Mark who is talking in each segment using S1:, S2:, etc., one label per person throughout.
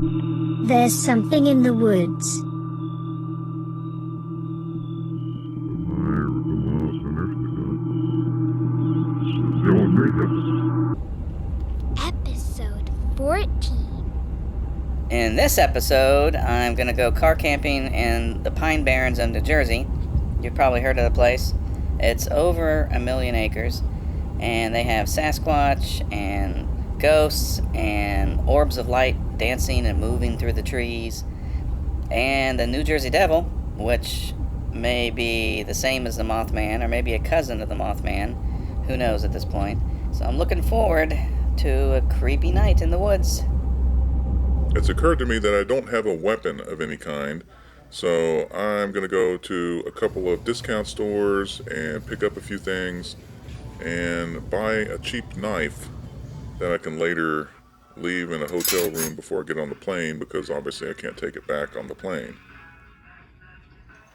S1: There's something in the woods. Episode 14.
S2: In this episode, I'm going to go car camping in the Pine Barrens of New Jersey. You've probably heard of the place. It's over 1 million acres, and they have Sasquatch and ghosts and orbs of light dancing and moving through the trees, and the New Jersey Devil, which may be the same as the Mothman, or maybe a cousin of the Mothman. Who knows at this point. So I'm looking forward to a creepy night in the woods.
S3: It's occurred to me that I don't have a weapon of any kind, so I'm going to go to a couple of discount stores and pick up a few things and buy a cheap knife that I can later leave in a hotel room before I get on the plane, because obviously I can't take it back on the plane.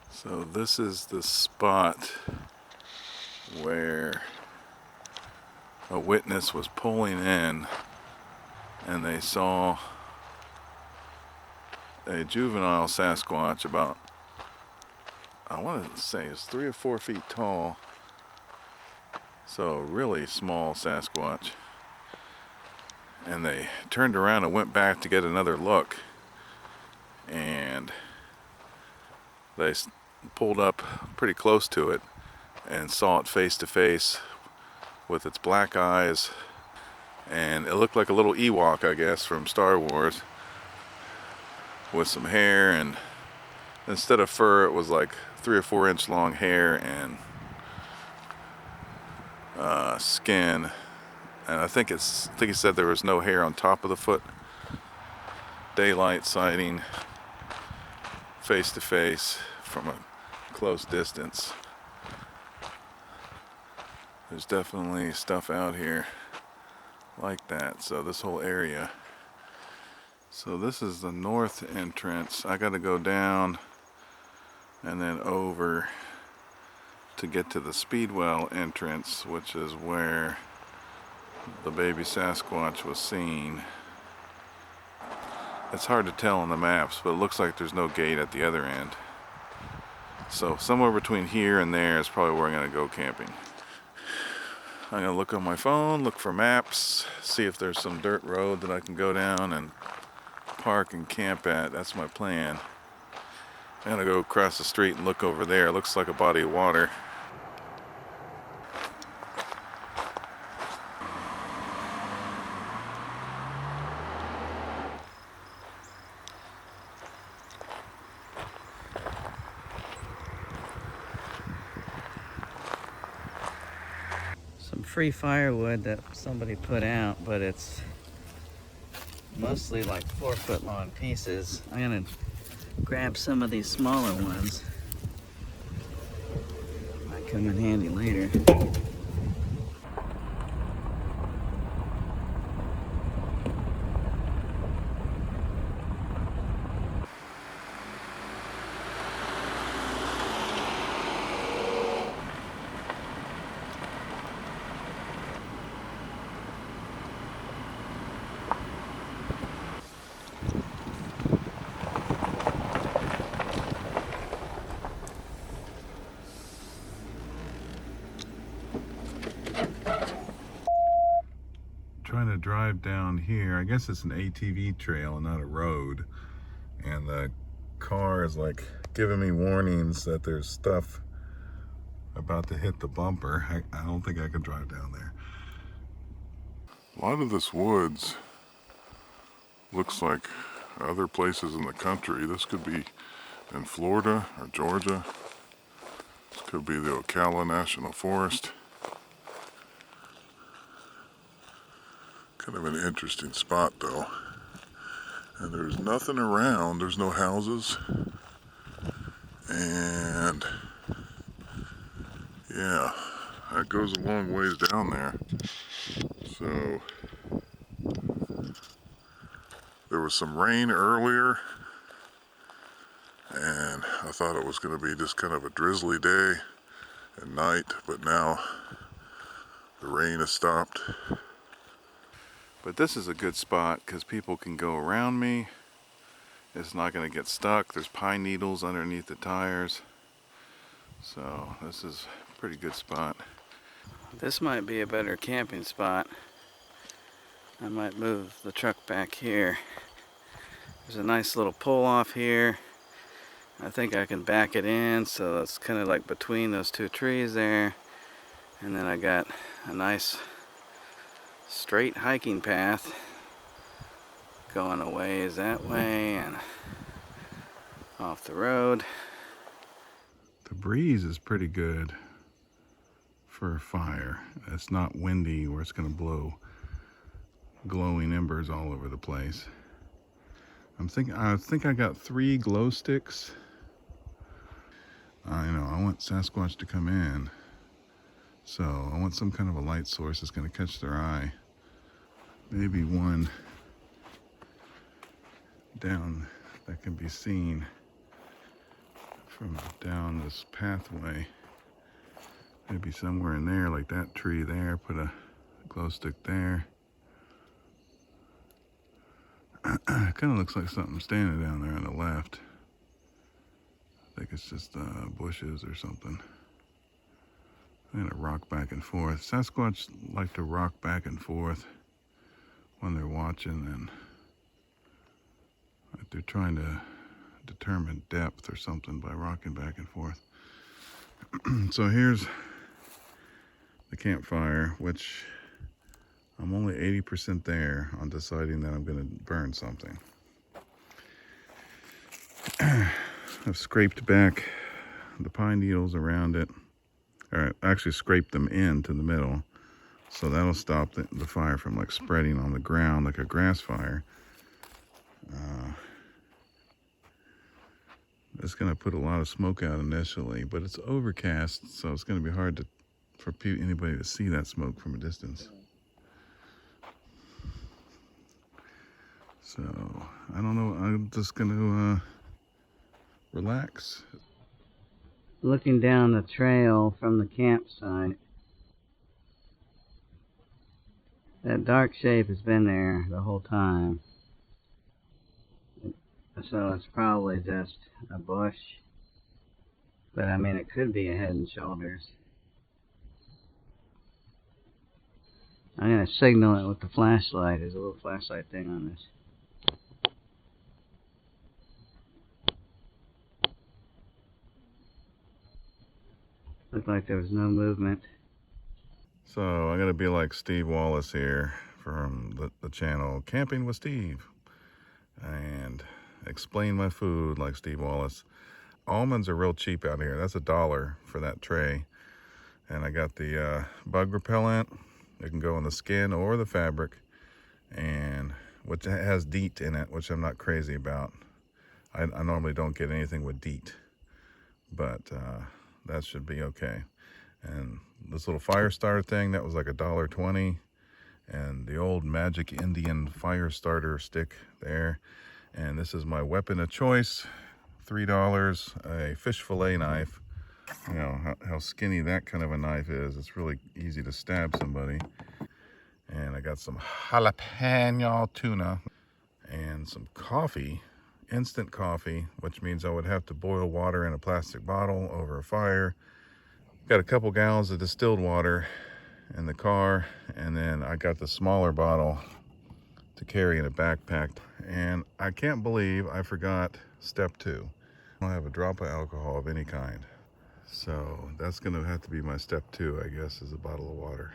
S3: So this is the spot where a witness was pulling in and they saw a juvenile Sasquatch about, I want to say it's 3 or 4 feet tall. So a really small Sasquatch. And they turned around and went back to get another look. And they pulled up pretty close to it and saw it face to face with its black eyes. And it looked like a little Ewok, I guess, from Star Wars, with some hair, and instead of fur it was like 3 or 4 inch long hair and skin. And I think he said there was no hair on top of the foot. Daylight sighting, face to face from a close distance. There's definitely stuff out here like that. So this whole area. So this is the north entrance. I got to go down and then over to get to the Speedwell entrance, which is where the baby Sasquatch was seen. It's hard to tell on the maps, but it looks like there's no gate at the other end. So somewhere between here and there is probably where I'm going to go camping. I'm going to look on my phone, look for maps, see if there's some dirt road that I can go down and park and camp at. That's my plan. I'm gonna go across the street and look over there. It looks like a body of water.
S2: Some free firewood that somebody put out, but it's mostly like 4 foot long pieces. I'm gonna grab some of these smaller ones. Might come in handy later.
S3: Trying to drive down here. I guess it's an ATV trail and not a road. And the car is like giving me warnings that there's stuff about to hit the bumper. I don't think I can drive down there. A lot of this woods looks like other places in the country. This could be in Florida or Georgia. This could be the Ocala National Forest. Kind of an interesting spot though. And there's nothing around. There's no houses. And yeah, that goes a long ways down there. So there was some rain earlier, and I thought it was going to be just kind of a drizzly day and night, but now the rain has stopped. But this is a good spot because people can go around me it's not going to get stuck. There's pine needles underneath the tires. So this is a pretty good spot.
S2: This might be a better camping spot. I might move the truck back here. There's a nice little pull off here. I think I can back it in, so it's kind of like between those two trees there. And then I got a nice straight hiking path going a ways that way and off the road.
S3: The breeze is pretty good for a fire. It's not windy where it's going to blow glowing embers all over the place. I think I got 3 glow sticks. I want Sasquatch to come in, so I want some kind of a light source that's going to catch their eye. Maybe one down that can be seen from down this pathway. Maybe somewhere in there, like that tree there. Put a glow stick there. It kind of looks like something standing down there on the left. I think it's just bushes or something. I'm gonna rock back and forth. Sasquatch like to rock back and forth when they're watching, and like they're trying to determine depth or something by rocking back and forth. So here's the campfire, which I'm only 80% there on deciding that I'm going to burn something. I've scraped back the pine needles around it. Or I actually scraped them into the middle, so that'll stop the fire from like spreading on the ground like a grass fire. It's going to put a lot of smoke out initially, but it's overcast, so it's going to be hard for anybody to see that smoke from a distance. So, I don't know, I'm just going to relax.
S2: Looking down the trail from the campsite, that dark shape has been there the whole time. So it's probably just a bush. But I mean, it could be a Head and Shoulders. I'm going to signal it with the flashlight. There's a little flashlight thing on this. Looked like there was no movement.
S3: So I'm going to be like Steve Wallace here from the channel Camping with Steve, and explain my food like Steve Wallace. Almonds are real cheap out here. That's $1 for that tray. And I got the bug repellent. It can go in the skin or the fabric, and which has DEET in it, which I'm not crazy about. I normally don't get anything with DEET, but that should be okay. And this little fire starter thing, that was like $1.20. And the old Magic Indian fire starter stick there. And this is my weapon of choice, $3, a fish fillet knife. You know how skinny that kind of a knife is. It's really easy to stab somebody. And I got some jalapeno tuna and some coffee, instant coffee, which means I would have to boil water in a plastic bottle over a fire. Got a couple gallons of distilled water in the car, and then I got the smaller bottle to carry in a backpack. And I can't believe I forgot step 2. I don't have a drop of alcohol of any kind. So that's gonna have to be my step 2, I guess, is a bottle of water.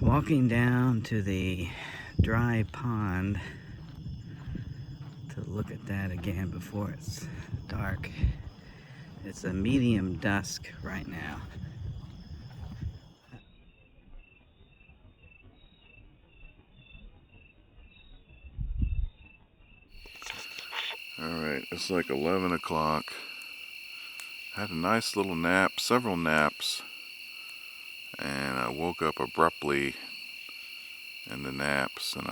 S2: Walking down to the dry pond to look at that again before it's dark. It's a medium dusk right now.
S3: All right, it's like 11 o'clock. Had a nice little nap, several naps, and I woke up abruptly in the naps. And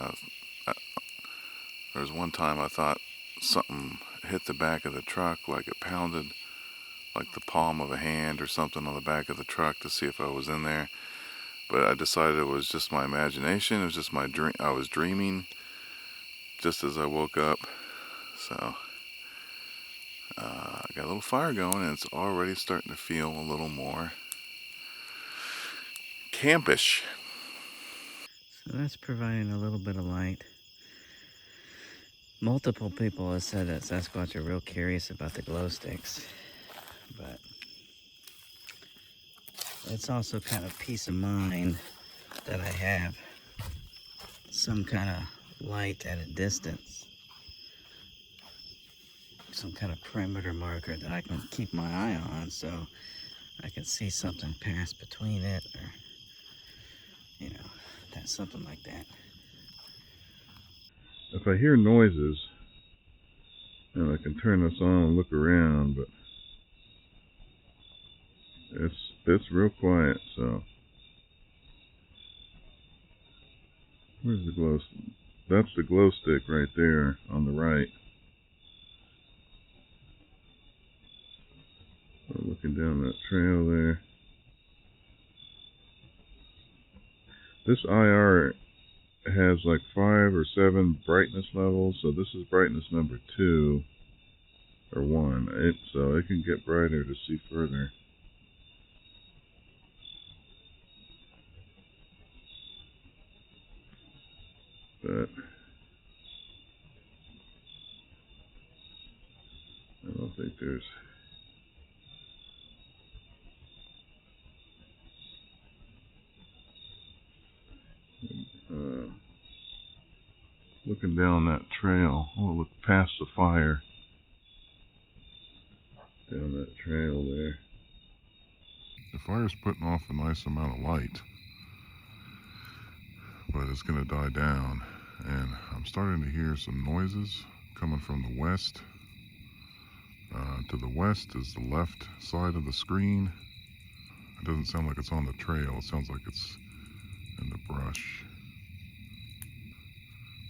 S3: there was one time I thought something hit the back of the truck, like it pounded like the palm of a hand or something on the back of the truck to see if I was in there. But I decided it was just my imagination. It was just my dream. I was dreaming. just as I woke up. So I got a little fire going, and it's already starting to feel a little more campish.
S2: So that's providing a little bit of light. Multiple people have said that Sasquatch are real curious about the glow sticks, but it's also kind of peace of mind that I have some kind of light at a distance, some kind of perimeter marker that I can keep my eye on, so I can see something pass between it, or that's something like that.
S3: If I hear noises, and I can turn this on and look around, but it's real quiet. So where's the glow? That's the glow stick right there on the right. I'm looking down that trail there. This IR has like 5 or 7 brightness levels, so this is brightness number 2 or 1. So it can get brighter to see further. But I don't think there's looking down that trail. I want to look past the fire down that trail there. The fire's putting off a nice amount of light, but it's going to die down, and I'm starting to hear some noises coming from the west. To the west is the left side of the screen. It doesn't sound like it's on the trail. It sounds like it's in the brush.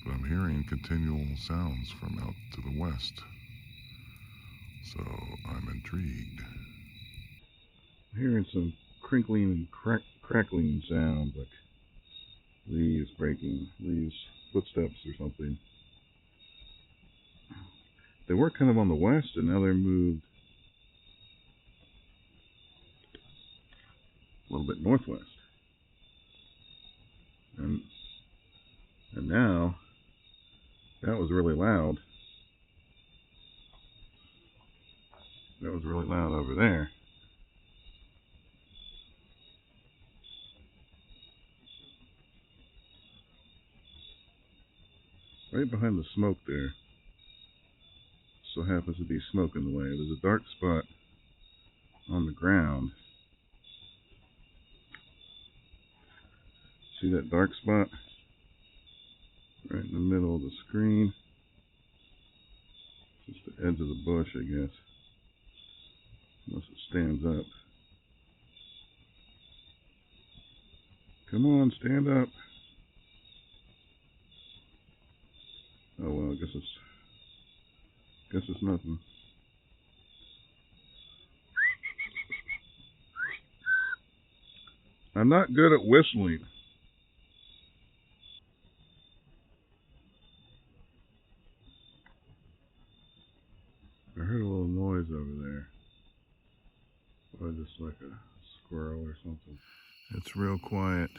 S3: But I'm hearing continual sounds from out to the west. So I'm intrigued. I'm hearing some crinkling and crackling sounds, like leaves breaking, leaves, footsteps or something. They were kind of on the west, and now they're moved a little bit northwest. And now, that was really loud. That was really loud over there. Right behind the smoke there, so happens to be smoke in the way. There's a dark spot on the ground. See that dark spot? Right in the middle of the screen. Just the edge of the bush, I guess. Unless it stands up. Come on, stand up. Oh well, I guess it's nothing. I'm not good at whistling. I heard a little noise over there. Or just like a squirrel or something. It's real quiet.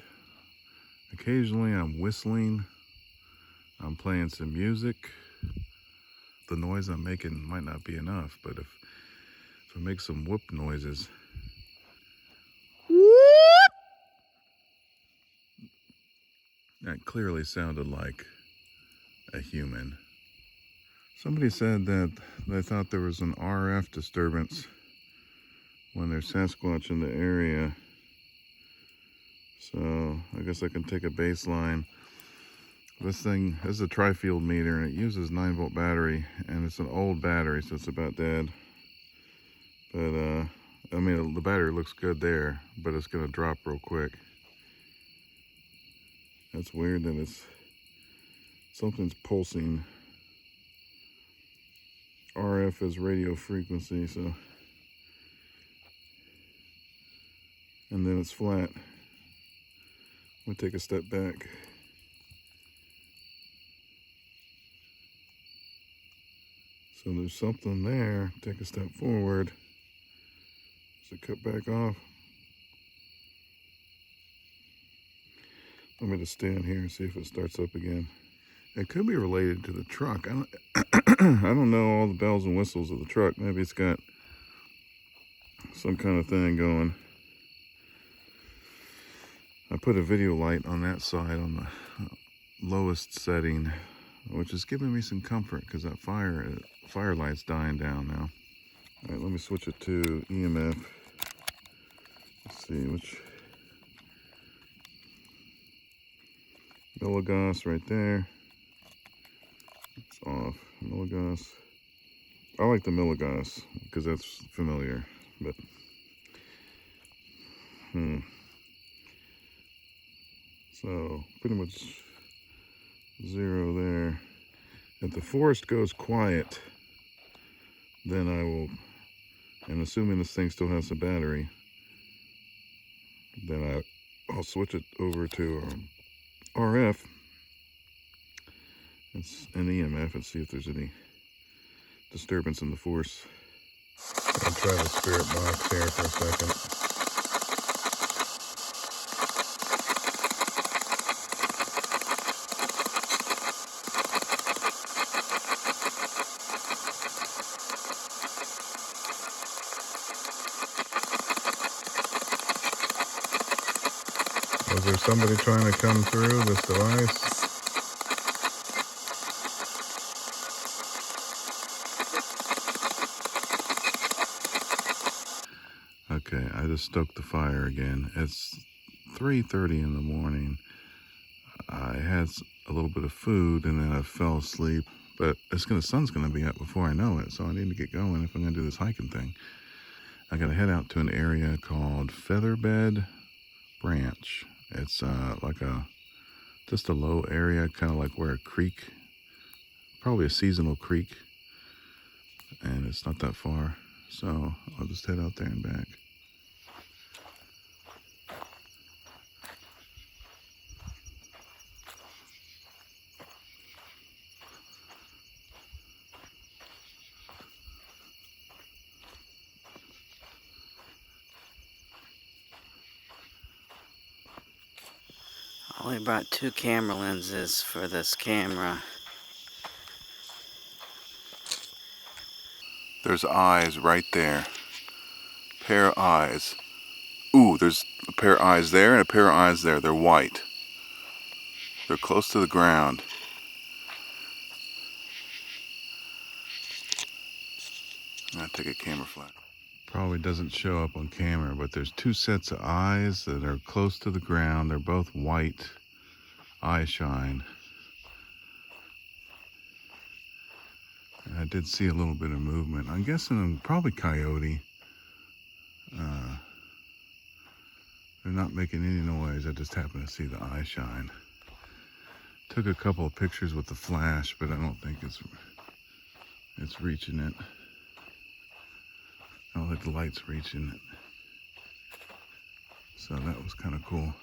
S3: Occasionally I'm whistling. I'm playing some music. The noise I'm making might not be enough, but if I make some whoop noises, whoop, that clearly sounded like a human. Somebody said that they thought there was an RF disturbance when there's Sasquatch in the area. So I guess I can take a baseline. This thing is a tri-field meter, and it uses 9-volt battery, and it's an old battery, so it's about dead. But I mean, the battery looks good there, but it's gonna drop real quick. That's weird that something's pulsing. RF is radio frequency, so, and then it's flat. I'm gonna take a step back. So there's something there. Take a step forward. Does it cut back off? Let me just stand here and see if it starts up again. It could be related to the truck. I don't know all the bells and whistles of the truck. Maybe it's got some kind of thing going. I put a video light on that side on the lowest setting, which is giving me some comfort because that fire light's dying down now. All right, let me switch it to EMF. Let's see which milligauss right there. It's off. Milligauss. I like the milligauss because that's familiar, but so pretty much 0 there. If the forest goes quiet, then I will, and assuming this thing still has a battery, then I'll switch it over to RF and EMF and see if there's any disturbance in the force. I'll try the spirit box here for a second. Was there somebody trying to come through this device? Okay, I just stoked the fire again. It's 3:30 in the morning. I had a little bit of food and then I fell asleep. But the sun's gonna be up before I know it, so I need to get going if I'm gonna do this hiking thing. I gotta head out to an area called Featherbed Branch. It's like just a low area, kind of like where a creek, probably a seasonal creek, and it's not that far. So I'll just head out there and back.
S2: I only brought 2 camera lenses for this camera.
S3: There's eyes right there. Pair of eyes. Ooh, there's a pair of eyes there and a pair of eyes there. They're white. They're close to the ground. I'm gonna take a camera flash. Probably doesn't show up on camera, but there's 2 sets of eyes that are close to the ground. They're both white eye shine. And I did see a little bit of movement. I'm guessing probably coyote. They're not making any noise. I just happen to see the eye shine. Took a couple of pictures with the flash, but I don't think it's reaching it. I don't think the light's reaching it. So that was kind of cool.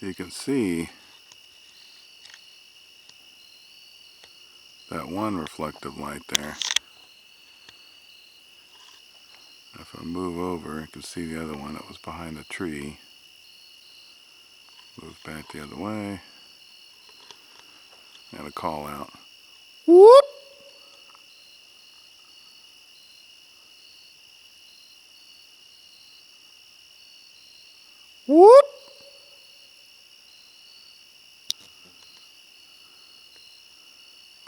S3: You can see that one reflective light there. If I move over, you can see the other one that was behind the tree. Move back the other way. And a call out. Whoop! Whoop!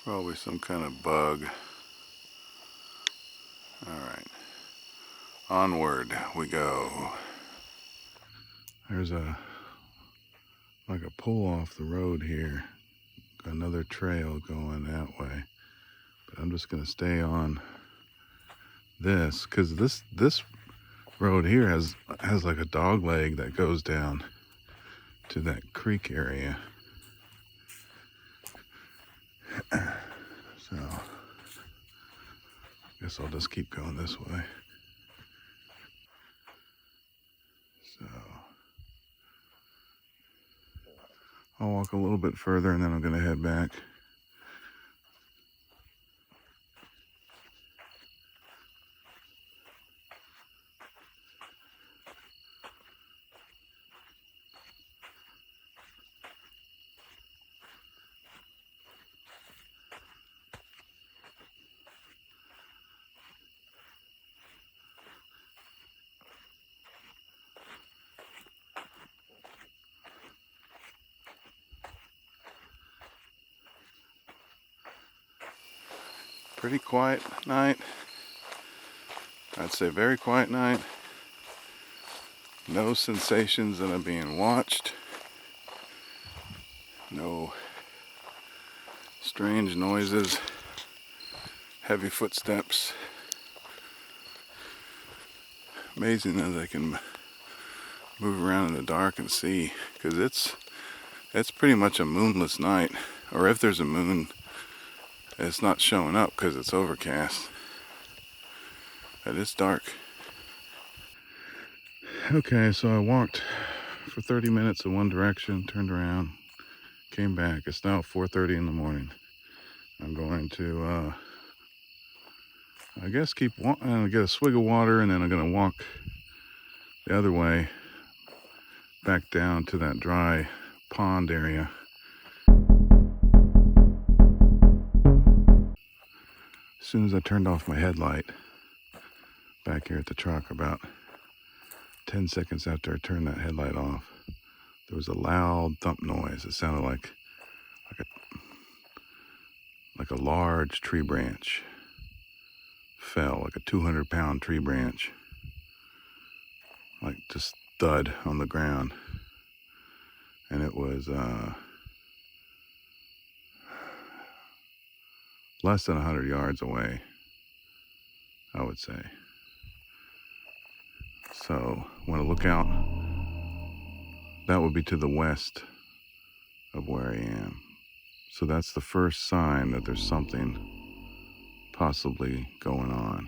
S3: Probably some kind of bug. Alright. Onward we go. There's like a pull off the road here. Another trail going that way. But I'm just gonna stay on this because this road here has like a dog leg that goes down to that creek area. guess I'll just keep going this way. So I'll walk a little bit further and then I'm gonna head back. Pretty quiet night. I'd say very quiet night. No sensations that I'm being watched. No strange noises. Heavy footsteps. Amazing that they can move around in the dark and see, because it's pretty much a moonless night. Or if there's a moon, it's not showing up because it's overcast. But it's dark. Okay, so I walked for 30 minutes in one direction, turned around, came back. It's now 4:30 in the morning. I'm going to, I guess, get a swig of water, and then I'm going to walk the other way back down to that dry pond area. As soon as I turned off my headlight back here at the truck, about 10 seconds after I turned that headlight off, there was a loud thump noise. It sounded like a large tree branch fell, like a 200-pound tree branch, like just thud on the ground. And it was less than 100 yards away, I would say. So when I look out, that would be to the west of where I am. So that's the first sign that there's something possibly going on.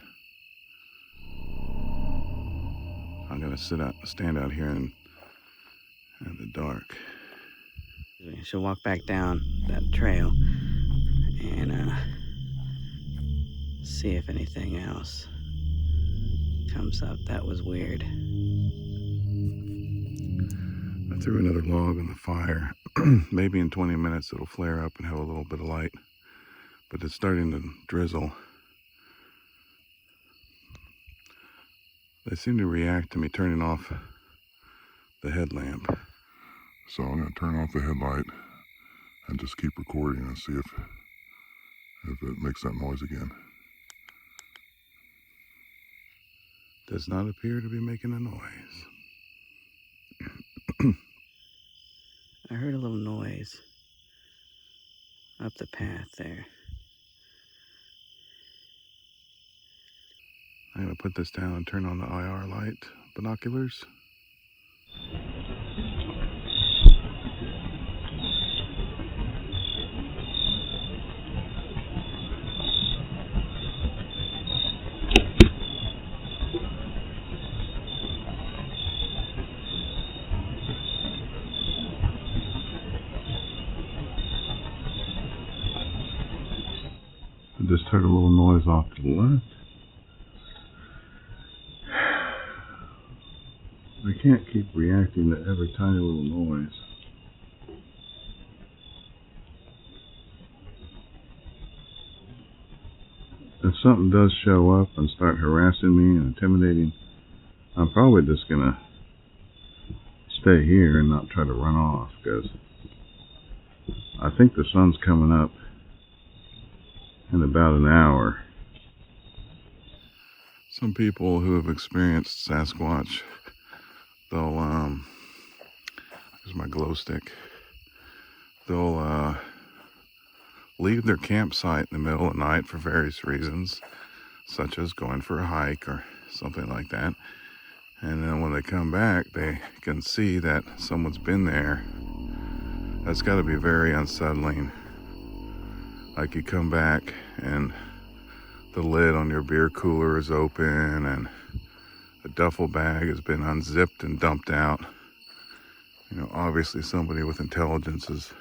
S3: I'm gonna stand out here in the dark.
S2: I should walk back down that trail and see if anything else comes up. That was weird.
S3: I threw another log on the fire. Maybe in 20 minutes it'll flare up and have a little bit of light, but it's starting to drizzle. They seem to react to me turning off the headlamp. So I'm going to turn off the headlight and just keep recording and see if it makes that noise again. Does not appear to be making a noise.
S2: I heard a little noise up the path there.
S3: I'm going to put this down and turn on the IR light binoculars. I just heard a little noise off to the left. I can't keep reacting to every tiny little noise. If something does show up and start harassing me and intimidating, I'm probably just gonna stay here and not try to run off, because I think the sun's coming up in about an hour. Some people who have experienced Sasquatch, they'll, here's my glow stick, they'll leave their campsite in the middle of the night for various reasons, such as going for a hike or something like that. And then when they come back, they can see that someone's been there. That's got to be very unsettling. Like you come back and the lid on your beer cooler is open and a duffel bag has been unzipped and dumped out. You know, obviously somebody with intelligence has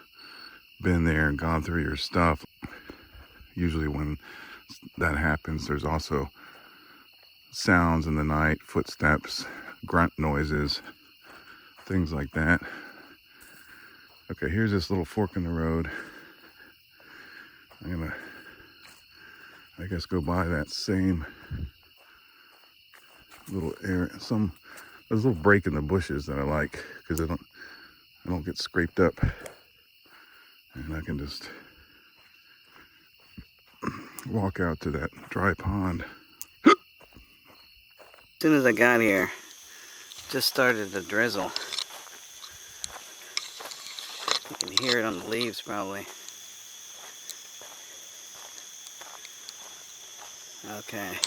S3: been there and gone through your stuff. Usually when that happens, there's also sounds in the night, footsteps, grunt noises, things like that. Okay, here's this little fork in the road. I'm gonna, I guess, go by that same little area. There's a little break in the bushes that I like because I don't get scraped up, and I can just walk out to that dry pond.
S2: As soon as I got here, just started to drizzle. You can hear it on the leaves probably. Okay,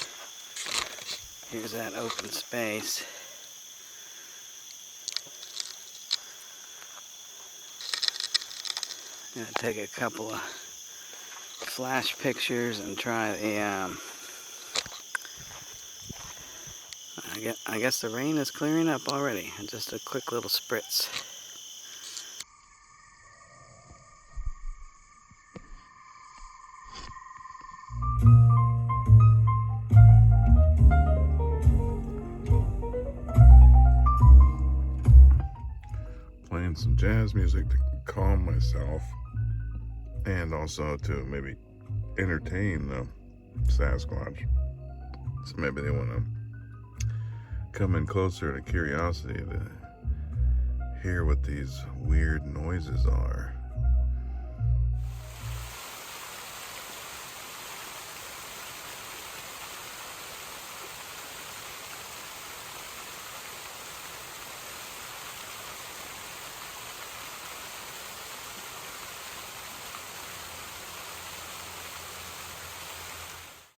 S2: here's that open space. I'm gonna take a couple of flash pictures and try the I guess the rain is clearing up already. Just a quick little spritz.
S3: Playing some jazz music to calm myself and also to maybe entertain the Sasquatch. So maybe they want to come in closer to curiosity to hear what these weird noises are.